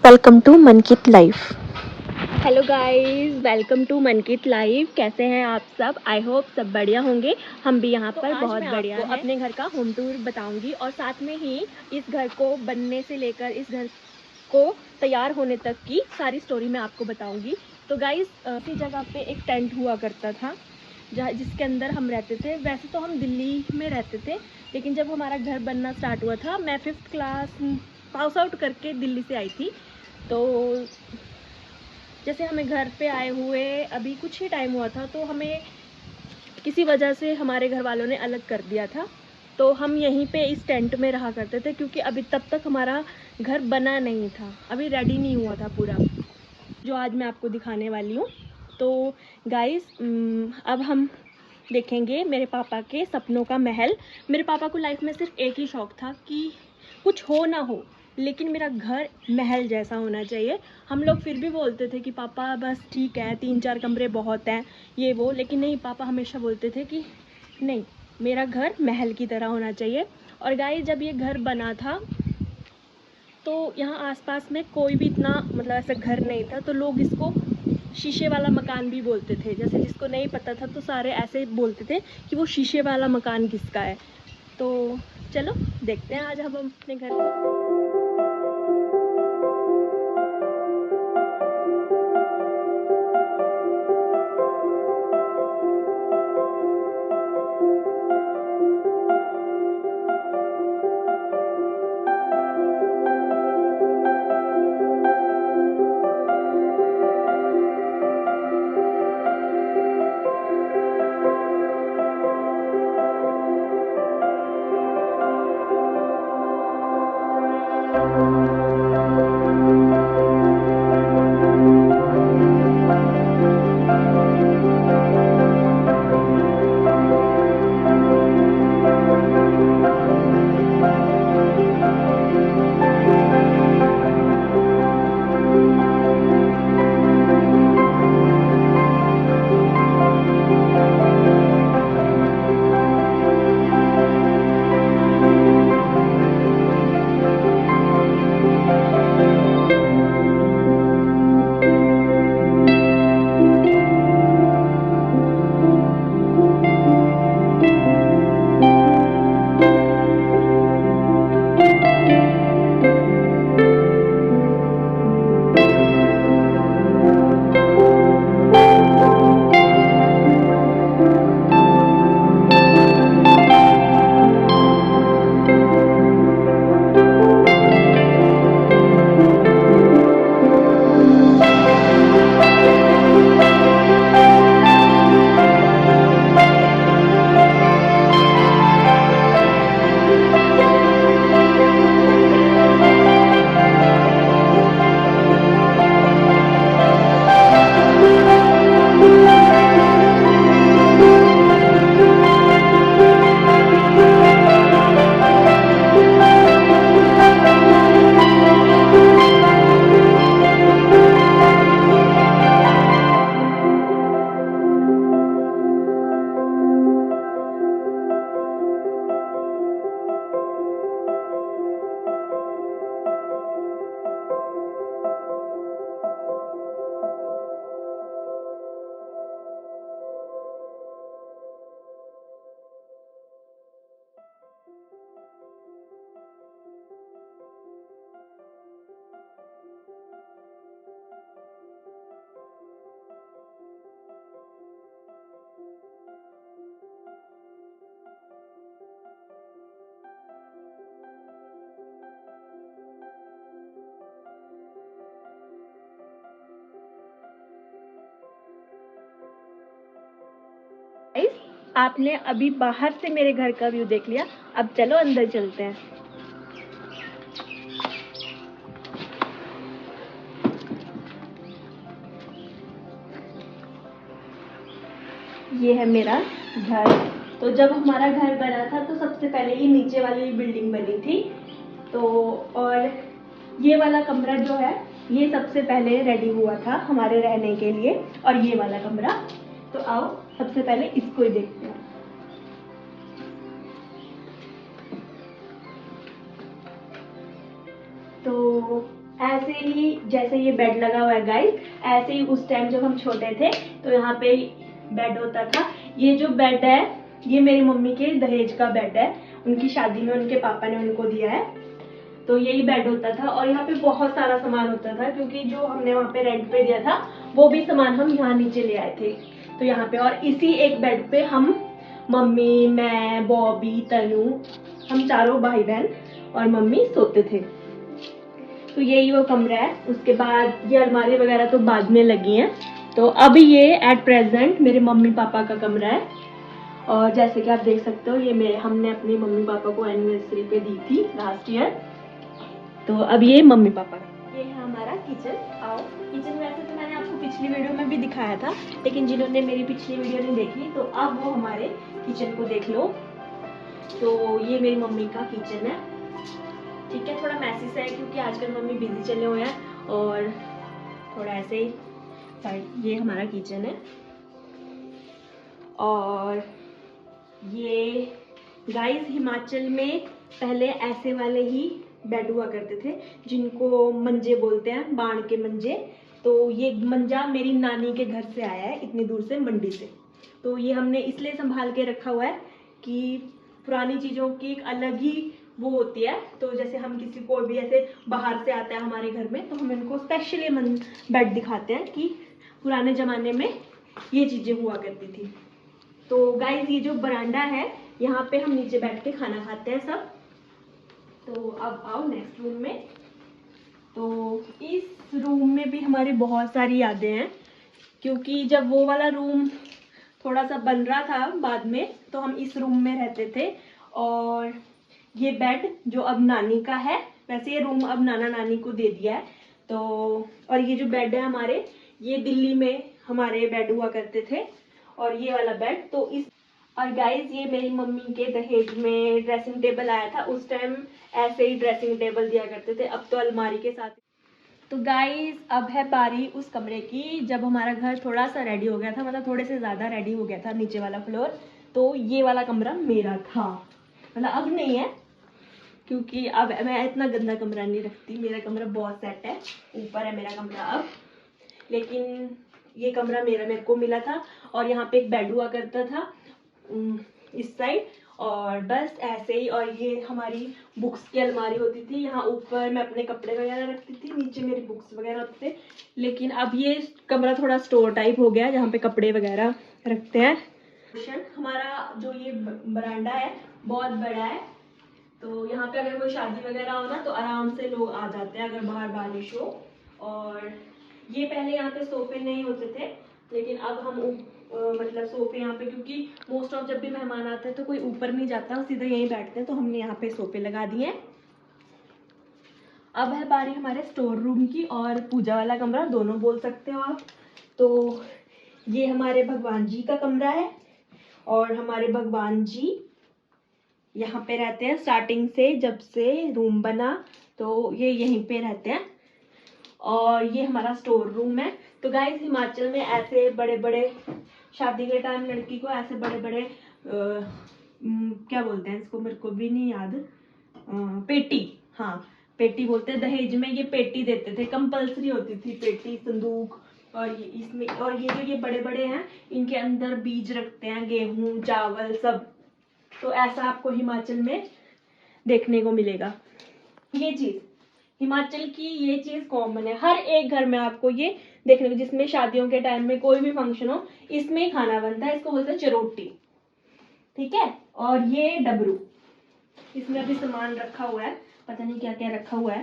Welcome to मनकीत life. Hello guys, welcome to मनकीत live. कैसे हैं आप सब? आई होप सब बढ़िया होंगे। हम भी यहाँ पर बहुत बढ़िया हैं। अपने घर का होम टूर बताऊंगी और साथ में ही इस घर को बनने से लेकर इस घर को तैयार होने तक की सारी स्टोरी मैं आपको बताऊंगी। तो गाइस, इसी जगह पे एक टेंट हुआ करता था जहाँ जिसके अंदर हम रहते थे। वैसे तो हम दिल्ली में रहते थे, लेकिन जब हमारा घर बनना स्टार्ट हुआ था, मैं 5th क्लास पास आउट करके दिल्ली से आई थी। तो जैसे हमें घर पे आए हुए अभी कुछ ही टाइम हुआ था, तो हमें किसी वजह से हमारे घर वालों ने अलग कर दिया था। तो हम यहीं पे इस टेंट में रहा करते थे, क्योंकि अभी तब तक हमारा घर बना नहीं था, अभी रेडी नहीं हुआ था पूरा, जो आज मैं आपको दिखाने वाली हूँ। तो गाइस, अब हम देखेंगे मेरे पापा के सपनों का महल। मेरे पापा को लाइफ में सिर्फ एक ही शौक था कि कुछ हो ना हो, लेकिन मेरा घर महल जैसा होना चाहिए। हम लोग फिर भी बोलते थे कि पापा बस ठीक है, 3-4 कमरे बहुत हैं, ये वो, लेकिन नहीं, पापा हमेशा बोलते थे कि नहीं, मेरा घर महल की तरह होना चाहिए। और गाइस, जब ये घर बना था तो यहाँ आसपास में कोई भी इतना मतलब ऐसा घर नहीं था, तो लोग इसको शीशे वाला मकान भी बोलते थे। जैसे जिसको नहीं पता था तो सारे ऐसे बोलते थे कि वो शीशे वाला मकान किसका है। तो चलो देखते हैं आज हम अपने घर को। आपने अभी बाहर से मेरे घर का व्यू देख लिया, अब चलो अंदर चलते हैं। ये है मेरा घर। तो जब हमारा घर बना था तो सबसे पहले ये नीचे वाली बिल्डिंग बनी थी। तो और ये वाला कमरा जो है, ये सबसे पहले रेडी हुआ था हमारे रहने के लिए, और ये वाला कमरा। तो आओ सबसे पहले इसको ही देखते हैं। तो ऐसे ही जैसे ये बेड लगा हुआ है गाइस, ऐसे ही उस टाइम जब हम छोटे थे तो यहाँ पे बेड होता था। ये जो बेड है ये मेरी मम्मी के दहेज का बेड है, उनकी शादी में उनके पापा ने उनको दिया है। तो यही बेड होता था और यहाँ पे बहुत सारा सामान होता था क्योंकि जो हमने वहाँ पे रेंट पे दिया था वो भी सामान हम यहाँ नीचे ले आए थे। तो यहाँ पे और इसी एक बेड पे हम मम्मी, मैं, बॉबी, तनु, हम चारों भाई बहन और मम्मी सोते थे। तो यही वो कमरा है। उसके बाद ये अलमारी वगैरह तो बाद में लगी हैं। तो अब ये एट प्रेजेंट मेरे मम्मी पापा का कमरा है। और जैसे कि आप देख सकते हो ये हमने अपने मम्मी पापा को एनिवर्सरी पे दी थी लास्ट ईयर। तो अब ये मम्मी पापा, ये है हमारा किचन। आओ किचन, वैसे तो मैंने आपको पिछली वीडियो में भी दिखाया था, लेकिन जिन्होंने मेरी पिछली वीडियो नहीं देखी तो अब वो हमारे किचन को देख लो। तो ये मेरी मम्मी का किचन है। ठीक है, थोड़ा मैसी सा है क्योंकि आजकल मम्मी बिजी चले हुए हैं और थोड़ा ऐसे ही। ये हमारा किचन है। और ये गाइस हिमाचल में पहले ऐसे वाले ही बेड हुआ करते थे जिनको मंजे बोलते हैं, बाण के मंजे। तो ये मंजा मेरी नानी के घर से आया है, इतनी दूर से, मंडी से। तो ये हमने इसलिए संभाल के रखा हुआ है कि पुरानी चीज़ों की एक अलग ही वो होती है। तो जैसे हम किसी को भी ऐसे बाहर से आता है हमारे घर में तो हम इनको स्पेशली बेड दिखाते हैं कि पुराने ज़माने में ये चीज़ें हुआ करती थी। तो गाइस ये जो बरांडा है यहाँ पे हम नीचे बैठ के खाना खाते हैं सब। तो अब आओ नेक्स्ट रूम में। तो इस रूम में भी हमारी बहुत सारी यादें हैं क्योंकि जब वो वाला रूम थोड़ा सा बन रहा था बाद में तो हम इस रूम में रहते थे। और ये बेड जो अब नानी का है, वैसे ये रूम अब नाना नानी को दे दिया है। तो और ये जो बेड है हमारे, ये दिल्ली में हमारे बेड हुआ करते थे। और ये वाला बेड तो इस, और गाइज ये मेरी मम्मी के दहेज में ड्रेसिंग टेबल आया था, उस टाइम ऐसे ही ड्रेसिंग टेबल दिया करते थे, अब तो अलमारी के साथ। तो गाइज अब है बारी उस कमरे की जब हमारा घर थोड़ा सा रेडी हो गया था, मतलब थोड़े से ज़्यादा रेडी हो गया था, नीचे वाला फ्लोर। तो ये वाला कमरा मेरा था, मतलब अब नहीं है क्योंकि अब मैं इतना गंदा कमरा नहीं रखती, मेरा कमरा बहुत सेट है, ऊपर है मेरा कमरा अब। लेकिन ये कमरा मेरे को मिला था और यहाँ पे एक बेड हुआ करता था इस साइड, और बस ऐसे ही। और ये हमारी बुक्स की अलमारी होती थी, यहाँ ऊपर मैं अपने कपड़े वगैरह रखती थी, नीचे मेरी बुक्स वगैरह होते थे। लेकिन अब ये कमरा थोड़ा स्टोर टाइप हो गया जहाँ पे कपड़े वगैरह रखते हैं। हमारा जो ये बरांडा है बहुत बड़ा है, तो यहाँ पे अगर कोई शादी वगैरह हो ना तो आराम से लोग आ जाते हैं अगर बाहर बारिश हो। और ये पहले यहाँ पे सोफे नहीं होते थे, लेकिन अब हम मतलब सोफे यहाँ पे, क्योंकि मोस्ट ऑफ जब भी मेहमान आते हैं तो कोई ऊपर नहीं जाता, सीधे यहीं बैठते हैं, तो हमने यहाँ पे सोफे लगा दिए। अब है बारी हमारे स्टोर रूम की और पूजा वाला कमरा, दोनों बोल सकते हो आप। तो ये हमारे भगवान जी का कमरा है और हमारे भगवान जी यहाँ पे रहते हैं स्टार्टिंग से, जब से रूम बना तो ये यहीं पे रहते हैं। और ये हमारा स्टोर रूम है। तो गाइस हिमाचल में ऐसे बड़े बड़े शादी के टाइम लड़की को ऐसे बड़े बड़े क्या बोलते हैं इसको, मेरे को भी नहीं याद, पेटी, हाँ पेटी बोलते हैं। दहेज में ये पेटी देते थे, कंपलसरी होती थी पेटी, संदूक। और ये इसमें, और ये जो ये बड़े बड़े हैं इनके अंदर बीज रखते हैं, गेहूं चावल सब। तो ऐसा आपको हिमाचल में देखने को मिलेगा। ये चीज हिमाचल की, ये चीज कॉमन है, हर एक घर में आपको ये देखने को, जिसमें शादियों के टाइम में कोई भी फंक्शन हो इसमें ही खाना बनता है, इसको बोलते हैं चरोटी। ठीक है, और ये डबरू, इसमें अभी सामान रखा हुआ है, पता नहीं क्या क्या रखा हुआ है,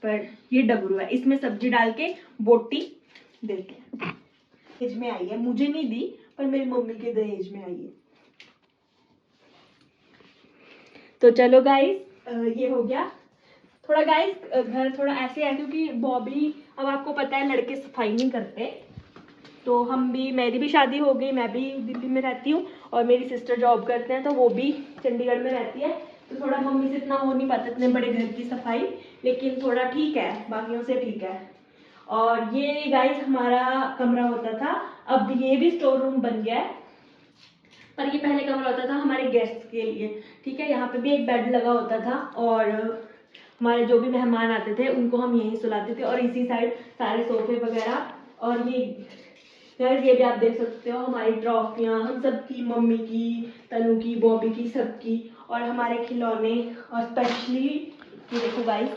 पर ये डबरू है, इसमें सब्जी डाल के बोटी देते हैं। दहेज में आई है, मुझे नहीं दी पर मेरी मम्मी के दहेज में आई है। तो चलो गाइस ये हो गया। थोड़ा गाइस घर थोड़ा ऐसे है क्योंकि बॉबी, अब आपको पता है लड़के सफाई नहीं करते, तो हम भी, मेरी भी शादी हो गई, मैं भी दिल्ली में रहती हूँ और मेरी सिस्टर जॉब करते हैं तो वो भी चंडीगढ़ में रहती है। तो थोड़ा मम्मी से इतना हो नहीं पाता इतने बड़े घर की सफाई, लेकिन थोड़ा ठीक है, बाकियों से ठीक है। और ये गाइस हमारा कमरा होता था, अब ये भी स्टोर रूम बन गया है, पर ये पहले कमरा होता था हमारे गेस्ट के लिए। ठीक है, यहाँ पे भी एक बेड लगा होता था और हमारे जो भी मेहमान आते थे उनको हम यहीं सुलाते थे, और इसी साइड सारे सोफे वगैरह। और ये गाइस ये भी आप देख सकते हो हमारी ट्रॉफियाँ, हम सबकी, मम्मी की, तनु की, बॉबी की, सबकी, और हमारे खिलौने। और स्पेशली ये देखो गाइस,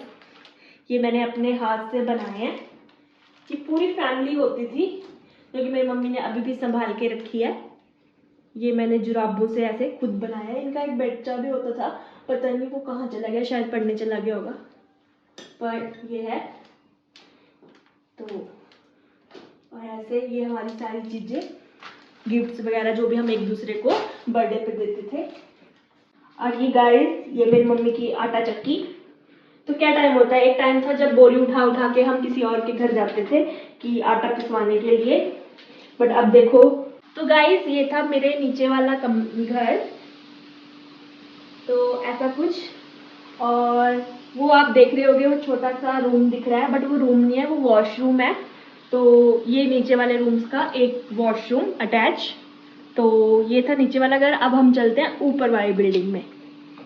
ये मैंने अपने हाथ से बनाए हैं। ये पूरी फैमिली होती थी जो कि मेरी मम्मी ने अभी भी संभाल के रखी है। ये मैंने जुराबों से ऐसे खुद बनाया है। इनका एक बच्चा भी होता था, पता नहीं वो कहाँ चला गया, शायद पढ़ने चला गया होगा, पर ये है। तो और ऐसे ये हमारी सारी चीज़ें, गिफ्ट्स वगैरह जो भी हम एक दूसरे को बर्थडे पे देते थे। और ये गाइस ये मेरी मम्मी की आटा चक्की। तो क्या टाइम होता है, एक टाइम था जब बोरी उठा उठा के हम किसी और के घर जाते थे कि आटा पिसवाने के लिए, बट अब देखो। तो गाइस ये था मेरे नीचे वाला घर, तो ऐसा कुछ। और वो आप देख रहे होगे वो छोटा सा रूम दिख रहा है, बट वो रूम नहीं है, वो वॉशरूम है। तो ये नीचे वाले रूम्स का एक वॉशरूम अटैच। तो ये था नीचे वाला घर। अब हम चलते हैं ऊपर वाली बिल्डिंग में।